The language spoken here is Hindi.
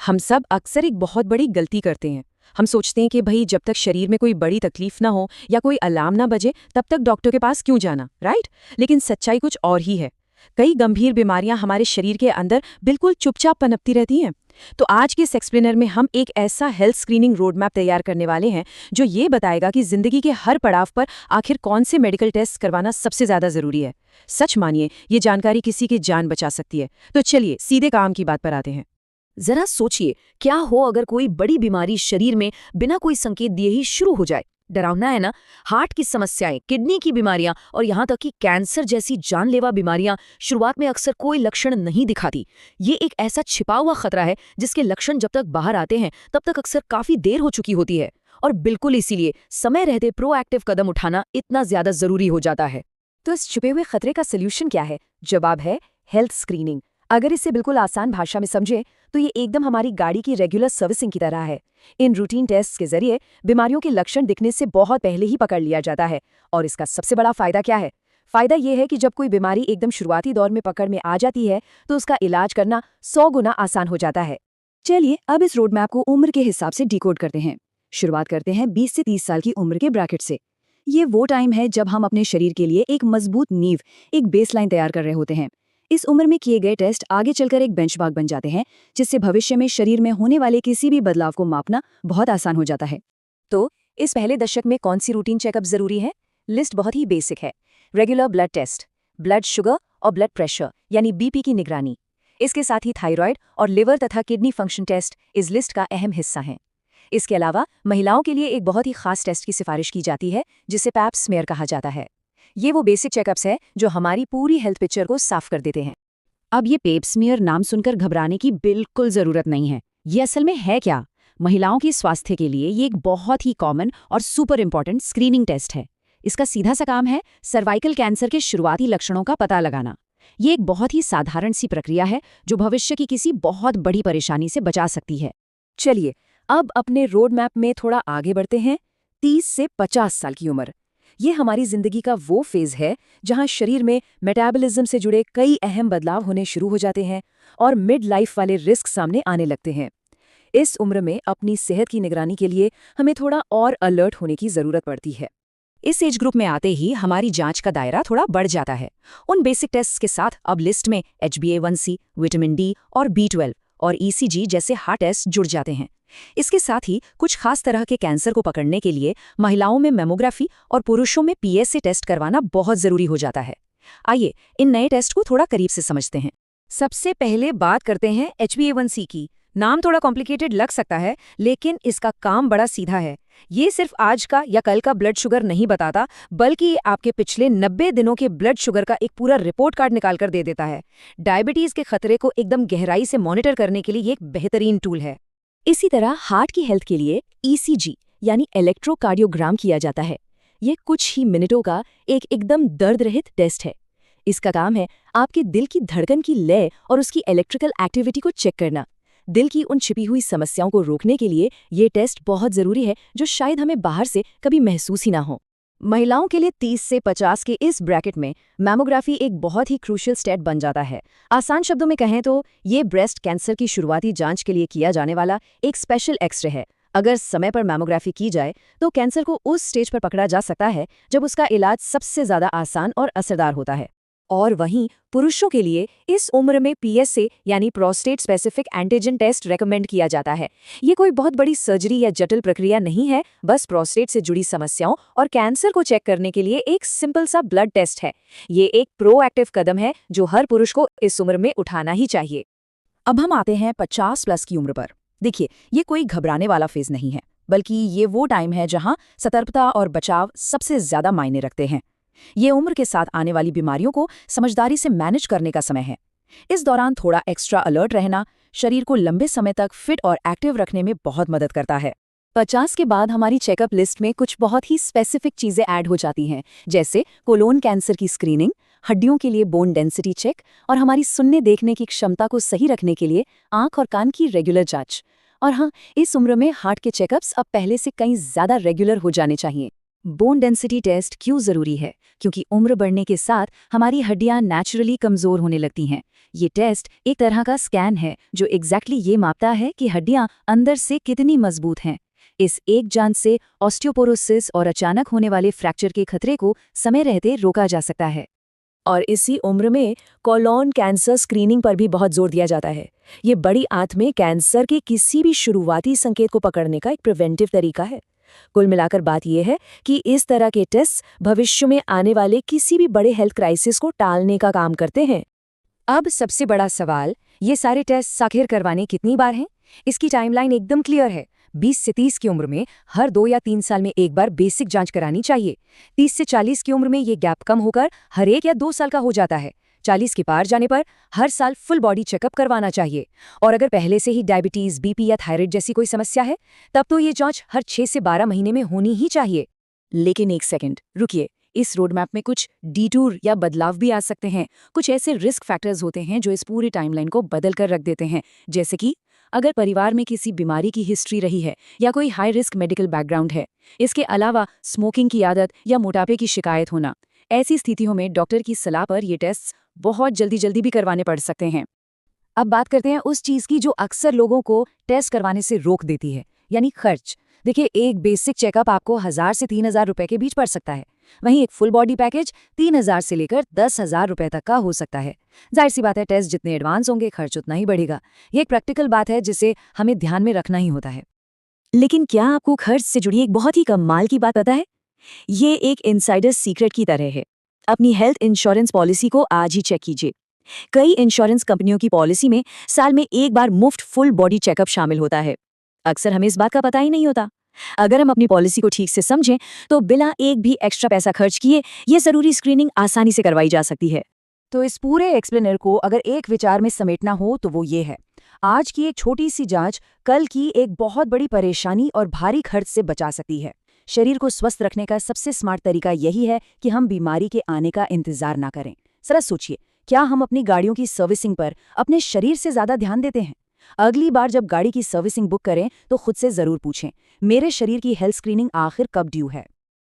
हम सब अक्सर एक बहुत बड़ी गलती करते हैं। हम सोचते हैं कि भाई जब तक शरीर में कोई बड़ी तकलीफ ना हो या कोई अलार्म ना बजे तब तक डॉक्टर के पास क्यों जाना, राइट? लेकिन सच्चाई कुछ और ही है। कई गंभीर बीमारियां हमारे शरीर के अंदर बिल्कुल चुपचाप पनपती रहती हैं। तो आज के इस एक्सप्लेनर में हम एक ऐसा हेल्थ स्क्रीनिंग रोड मैप तैयार करने वाले हैं जो ये बताएगा कि जिंदगी के हर पड़ाव पर आखिर कौन से मेडिकल टेस्ट करवाना सबसे ज्यादा जरूरी है। सच मानिए, ये जानकारी किसी की जान बचा सकती है। तो चलिए सीधे काम की बात पर आते हैं। जरा सोचिए, क्या हो अगर कोई बड़ी बीमारी शरीर में बिना कोई संकेत दिए ही शुरू हो जाए। डरावना है ना? हार्ट की समस्याएं, किडनी की बीमारियां और यहाँ तक कि कैंसर जैसी जानलेवा बीमारियां शुरुआत में अक्सर कोई लक्षण नहीं दिखाती। ये एक ऐसा छिपा हुआ खतरा है जिसके लक्षण जब तक बाहर आते हैं तब तक अक्सर काफी देर हो चुकी होती है। और बिल्कुल इसीलिए समय रहते प्रोएक्टिव कदम उठाना इतना ज्यादा जरूरी हो जाता है। तो इस छुपे हुए खतरे का सलूशन क्या है? जवाब है हेल्थ स्क्रीनिंग। अगर इसे बिल्कुल आसान भाषा में समझे तो ये एकदम हमारी गाड़ी की रेगुलर सर्विसिंग की तरह है। इन रूटीन टेस्ट के जरिए बीमारियों के लक्षण दिखने से बहुत पहले ही पकड़ लिया जाता है। और इसका सबसे बड़ा फायदा क्या है? फायदा यह है कि जब कोई बीमारी एकदम शुरुआती दौर में पकड़ में आ जाती है तो उसका इलाज करना 100 गुना आसान हो जाता है। चलिए अब इस रोड मैप को उम्र के हिसाब से डिकोड करते हैं। शुरुआत करते हैं 20 से 30 साल की उम्र के ब्रैकेट से। ये वो टाइम है जब हम अपने शरीर के लिए एक मजबूत नींव, एक बेसलाइन तैयार कर रहे होते हैं। इस उम्र में किए गए टेस्ट आगे चलकर एक बेंचमार्क बन जाते हैं, जिससे भविष्य में शरीर में होने वाले किसी भी बदलाव को मापना बहुत आसान हो जाता है। तो इस पहले दशक में कौन सी रूटीन चेकअप जरूरी है? लिस्ट बहुत ही बेसिक है। Regular blood test, blood sugar और ब्लड प्रेशर यानी बीपी की निगरानी। इसके साथ ही थायराइड और लिवर तथा किडनी फंक्शन टेस्ट इस लिस्ट का अहम हिस्सा हैं। इसके अलावा महिलाओं के लिए एक बहुत ही खास टेस्ट की सिफारिश की जाती है जिसे पैप स्मेयर कहा जाता है। ये वो बेसिक चेकअप्स है जो हमारी पूरी हेल्थ पिक्चर को साफ कर देते हैं। अब ये पेप स्मीयर नाम सुनकर घबराने की बिल्कुल जरूरत नहीं है। ये असल में है क्या? महिलाओं के स्वास्थ्य के लिए ये एक बहुत ही कॉमन और सुपर इंपॉर्टेंट स्क्रीनिंग टेस्ट है। इसका सीधा सा काम है सर्वाइकल कैंसर के शुरुआती लक्षणों का पता लगाना। ये एक बहुत ही साधारण सी प्रक्रिया है जो भविष्य की किसी बहुत बड़ी परेशानी से बचा सकती है। चलिए अब अपने रोड मैप में थोड़ा आगे बढ़ते हैं। 30 से 50 साल की उम्र, ये हमारी जिंदगी का वो फेज है जहां शरीर में मेटाबॉलिज्म से जुड़े कई अहम बदलाव होने शुरू हो जाते हैं और मिड लाइफ वाले रिस्क सामने आने लगते हैं। इस उम्र में अपनी सेहत की निगरानी के लिए हमें थोड़ा और अलर्ट होने की जरूरत पड़ती है। इस एज ग्रुप में आते ही हमारी जांच का दायरा थोड़ा बढ़ जाता है। उन बेसिक टेस्ट्स के साथ अब लिस्ट में HbA1c, विटामिन डी और B12 और ECG जैसे हार्ट टेस्ट जुड़ जाते हैं। इसके साथ ही कुछ खास तरह के कैंसर को पकड़ने के लिए महिलाओं में मैमोग्राफी और पुरुषों में PSA टेस्ट करवाना बहुत जरूरी हो जाता है। आइए इन नए टेस्ट को थोड़ा करीब से समझते हैं। सबसे पहले बात करते हैं HbA1c की। नाम थोड़ा कॉम्प्लिकेटेड लग सकता है, लेकिन इसका काम बड़ा सीधा है। ये सिर्फ आज का या कल का ब्लड शुगर नहीं बताता, बल्कि ये आपके पिछले 90 दिनों के ब्लड शुगर का एक पूरा रिपोर्ट कार्ड निकाल कर दे देता है। डायबिटीज के खतरे को एकदम गहराई से मॉनिटर करने के लिए ये एक बेहतरीन टूल है। इसी तरह हार्ट की हेल्थ के लिए ECG यानी इलेक्ट्रोकार्डियोग्राम किया जाता है। ये कुछ ही मिनटों का एक एकदम दर्द रहित टेस्ट है। इसका काम है आपके दिल की धड़कन की लय और उसकी इलेक्ट्रिकल एक्टिविटी को चेक करना। दिल की उन छिपी हुई समस्याओं को रोकने के लिए ये टेस्ट बहुत जरूरी है जो शायद हमें बाहर से कभी महसूस ही ना हो। महिलाओं के लिए 30 से 50 के इस ब्रैकेट में मैमोग्राफी एक बहुत ही क्रूशियल स्टेप बन जाता है। आसान शब्दों में कहें तो ये ब्रेस्ट कैंसर की शुरुआती जांच के लिए किया जाने वाला एक स्पेशल एक्सरे है। अगर समय पर मैमोग्राफी की जाए तो कैंसर को उस स्टेज पर पकड़ा जा सकता है जब उसका इलाज सबसे ज्यादा आसान और असरदार होता है। और वहीं पुरुषों के लिए इस उम्र में PSA यानी prostate specific antigen test recommend किया जाता है। ये कोई बहुत बड़ी सर्जरी या जटिल प्रक्रिया नहीं है, बस प्रोस्टेट से जुड़ी समस्याओं और कैंसर को चेक करने के लिए एक सिंपल सा ब्लड टेस्ट है। ये एक प्रोएक्टिव कदम है जो हर पुरुष को इस उम्र में उठाना ही चाहिए। अब हम आते हैं 50+ की उम्र पर। देखिए, ये कोई घबराने वाला फेज नहीं है, बल्कि ये वो टाइम है जहां सतर्कता और बचाव सबसे ज्यादा मायने रखते हैं। ये उम्र के साथ आने वाली बीमारियों को समझदारी से मैनेज करने का समय है। इस दौरान थोड़ा एक्स्ट्रा अलर्ट रहना शरीर को लंबे समय तक फिट और एक्टिव रखने में बहुत मदद करता है। 50 के बाद हमारी चेकअप लिस्ट में कुछ बहुत ही स्पेसिफिक चीजें ऐड हो जाती हैं, जैसे कोलोन कैंसर की स्क्रीनिंग, हड्डियों के लिए बोन डेंसिटी चेक और हमारी सुनने देखने की क्षमता को सही रखने के लिए आंख और कान की रेगुलर जांच। और हाँ, इस उम्र में हार्ट के चेकअप्स अब पहले से कहीं ज्यादा रेगुलर हो जाने चाहिए। बोन डेंसिटी टेस्ट क्यों ज़रूरी है? क्योंकि उम्र बढ़ने के साथ हमारी हड्डियां नेचुरली कमज़ोर होने लगती हैं। ये टेस्ट एक तरह का स्कैन है जो एग्जैक्टली ये मापता है कि हड्डियां अंदर से कितनी मजबूत हैं। इस एक जांच से ऑस्टियोपोरोसिस और अचानक होने वाले फ्रैक्चर के खतरे को समय रहते रोका जा सकता है। और इसी उम्र में कोलोन कैंसर स्क्रीनिंग पर भी बहुत जोर दिया जाता है। ये बड़ी आंत में कैंसर के किसी भी शुरुआती संकेत को पकड़ने का एक प्रिवेंटिव तरीका है। कुल मिलाकर बात यह है कि इस तरह के टेस्ट भविष्य में आने वाले किसी भी बड़े हेल्थ क्राइसिस को टालने का काम करते हैं। अब सबसे बड़ा सवाल, ये सारे टेस्ट आखिर करवाने कितनी बार हैं? इसकी टाइमलाइन एकदम क्लियर है। 20 से 30 की उम्र में हर 2 या 3 साल में एक बार बेसिक जांच करानी चाहिए। 30 से 40 की उम्र में ये गैप कम होकर हर 1 या 2 साल का हो जाता है। 40 के पार जाने पर हर साल फुल बॉडी चेकअप करवाना चाहिए। और अगर पहले से ही डायबिटीज, बीपी या थायराइड जैसी कोई समस्या है, तब तो ये जांच हर 6 से 12 महीने में होनी ही चाहिए। लेकिन एक सेकंड रुकिए, इस रोड मैप में कुछ डिटूर या बदलाव भी आ सकते हैं। कुछ ऐसे रिस्क फैक्टर्स होते हैं जो इस पूरी टाइमलाइन को बदल कर रख देते हैं। जैसे कि अगर परिवार में किसी बीमारी की हिस्ट्री रही है या कोई हाई रिस्क मेडिकल बैकग्राउंड है। इसके अलावा स्मोकिंग की आदत या मोटापे की शिकायत होना। ऐसी स्थितियों में डॉक्टर की सलाह पर ये टेस्ट बहुत जल्दी भी करवाने पड़ सकते हैं। अब बात करते हैं उस चीज़ की जो अक्सर लोगों को टेस्ट करवाने से रोक देती है, यानी खर्च। देखिए, एक बेसिक चेकअप आपको 1000 से 3000 रुपए के बीच पड़ सकता है। वहीं एक फुल बॉडी पैकेज 3000 से लेकर 10,000 रुपए तक का हो सकता है। जाहिर सी बात है, टेस्ट जितने एडवांस होंगे खर्च उतना ही बढ़ेगा। ये एक प्रैक्टिकल बात है जिसे हमें ध्यान में रखना ही होता है। लेकिन क्या आपको खर्च से जुड़ी एक बहुत ही कमाल की बात पता है? ये एक इनसाइडर सीक्रेट की तरह है। अपनी हेल्थ इंश्योरेंस पॉलिसी को आज ही चेक कीजिए। कई इंश्योरेंस कंपनियों की पॉलिसी में साल में एक बार मुफ्त फुल बॉडी चेकअप शामिल होता है। अक्सर हमें इस बात का पता ही नहीं होता। अगर हम अपनी पॉलिसी को ठीक से समझें तो बिना एक भी एक्स्ट्रा पैसा खर्च किए ये जरूरी स्क्रीनिंग आसानी से करवाई जा सकती है। तो इस पूरे एक्सप्लेनर को अगर एक विचार में समेटना हो तो वो ये है, आज की एक छोटी सी जांच कल की एक बहुत बड़ी परेशानी और भारी खर्च से बचा सकती है। शरीर को स्वस्थ रखने का सबसे स्मार्ट तरीका यही है कि हम बीमारी के आने का इंतजार ना करें। जरा सोचिए, क्या हम अपनी गाड़ियों की सर्विसिंग पर अपने शरीर से ज्यादा ध्यान देते हैं? अगली बार जब गाड़ी की सर्विसिंग बुक करें तो खुद से जरूर पूछें, मेरे शरीर की हेल्थ स्क्रीनिंग आखिर कब ड्यू है।